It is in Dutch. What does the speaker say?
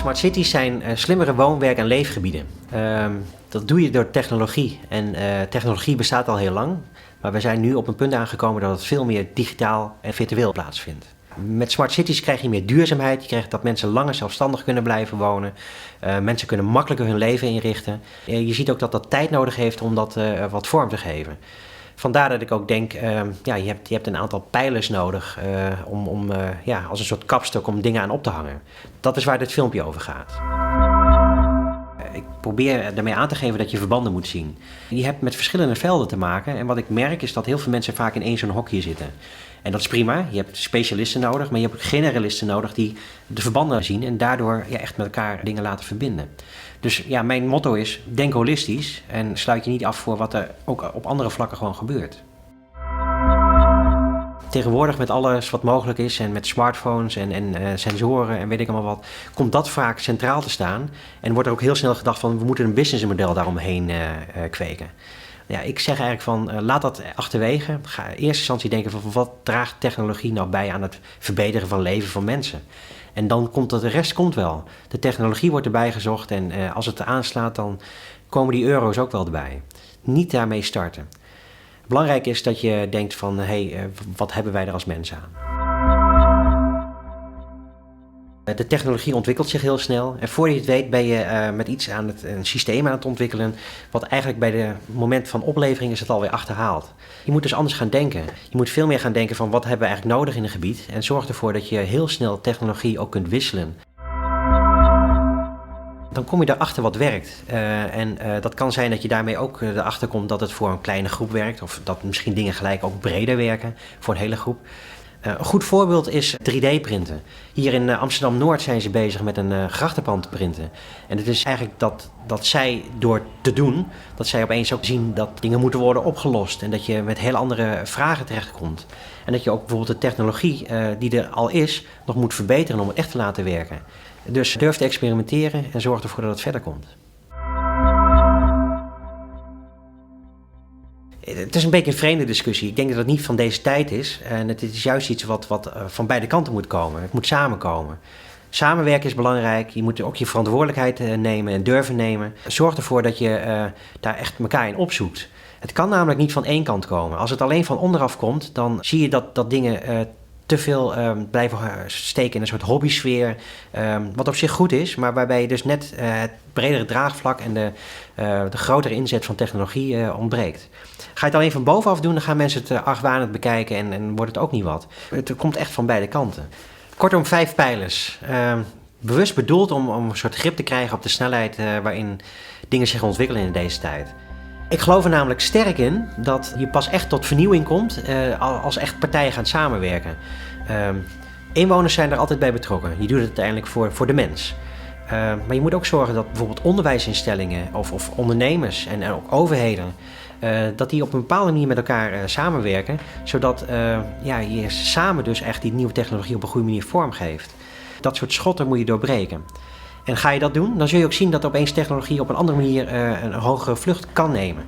Smart cities zijn slimmere woon-, werk- en leefgebieden. Dat doe je door technologie. En technologie bestaat al heel lang. Maar we zijn nu op een punt aangekomen dat het veel meer digitaal en virtueel plaatsvindt. Met smart cities krijg je meer duurzaamheid. Je krijgt dat mensen langer zelfstandig kunnen blijven wonen. Mensen kunnen makkelijker hun leven inrichten. Je ziet ook dat dat tijd nodig heeft om dat wat vorm te geven. Vandaar dat ik ook denk, je hebt een aantal pijlers nodig om als een soort kapstok om dingen aan op te hangen. Dat is waar dit filmpje over gaat. Ik probeer daarmee aan te geven dat je verbanden moet zien. Je hebt met verschillende velden te maken en wat ik merk is dat heel veel mensen vaak in één zo'n hokje zitten. En dat is prima, je hebt specialisten nodig, maar je hebt ook generalisten nodig die de verbanden zien en daardoor echt met elkaar dingen laten verbinden. Dus mijn motto is, denk holistisch en sluit je niet af voor wat er ook op andere vlakken gewoon gebeurt. Tegenwoordig met alles wat mogelijk is en met smartphones en sensoren en weet ik allemaal wat, komt dat vaak centraal te staan. En wordt er ook heel snel gedacht van we moeten een businessmodel daaromheen kweken. Ja, ik zeg eigenlijk van laat dat achterwege. Ga in eerste instantie denken van wat draagt technologie nou bij aan het verbeteren van het leven van mensen. En dan komt de rest komt wel. De technologie wordt erbij gezocht en als het aanslaat dan komen die euro's ook wel erbij. Niet daarmee starten. Belangrijk is dat je denkt van wat hebben wij er als mensen aan? De technologie ontwikkelt zich heel snel en voor je het weet ben je met iets een systeem aan het ontwikkelen wat eigenlijk bij het moment van oplevering is het alweer achterhaald. Je moet dus anders gaan denken. Je moet veel meer gaan denken van wat hebben we eigenlijk nodig in een gebied en zorg ervoor dat je heel snel technologie ook kunt wisselen. Dan kom je erachter wat werkt. Dat kan zijn dat je daarmee ook erachter komt dat het voor een kleine groep werkt of dat misschien dingen gelijk ook breder werken voor een hele groep. Een goed voorbeeld is 3D-printen. Hier in Amsterdam-Noord zijn ze bezig met een grachtenpand te printen. En het is eigenlijk dat zij door te doen, dat zij opeens ook zien dat dingen moeten worden opgelost. En dat je met heel andere vragen terechtkomt. En dat je ook bijvoorbeeld de technologie die er al is, nog moet verbeteren om het echt te laten werken. Dus durf te experimenteren en zorg ervoor dat het verder komt. Het is een beetje een vreemde discussie. Ik denk dat het niet van deze tijd is. En het is juist iets wat van beide kanten moet komen. Het moet samenkomen. Samenwerken is belangrijk. Je moet ook je verantwoordelijkheid nemen en durven nemen. Zorg ervoor dat je daar echt elkaar in opzoekt. Het kan namelijk niet van één kant komen. Als het alleen van onderaf komt, dan zie je dat dingen te veel blijven steken in een soort hobbysfeer. Wat op zich goed is, maar waarbij je dus net het bredere draagvlak en de grotere inzet van technologie ontbreekt. Ga je het alleen van bovenaf doen, dan gaan mensen het argwanend bekijken en wordt het ook niet wat. Het komt echt van beide kanten. Kortom, 5 pijlers. Bewust bedoeld om een soort grip te krijgen op de snelheid waarin dingen zich ontwikkelen in deze tijd. Ik geloof er namelijk sterk in dat je pas echt tot vernieuwing komt als echt partijen gaan samenwerken. Inwoners zijn er altijd bij betrokken. Je doet het uiteindelijk voor de mens. Maar je moet ook zorgen dat bijvoorbeeld onderwijsinstellingen of ondernemers en ook overheden, dat die op een bepaalde manier met elkaar samenwerken, zodat je samen dus echt die nieuwe technologie op een goede manier vormgeeft. Dat soort schotten moet je doorbreken. En ga je dat doen, dan zul je ook zien dat opeens technologie op een andere manier een hogere vlucht kan nemen.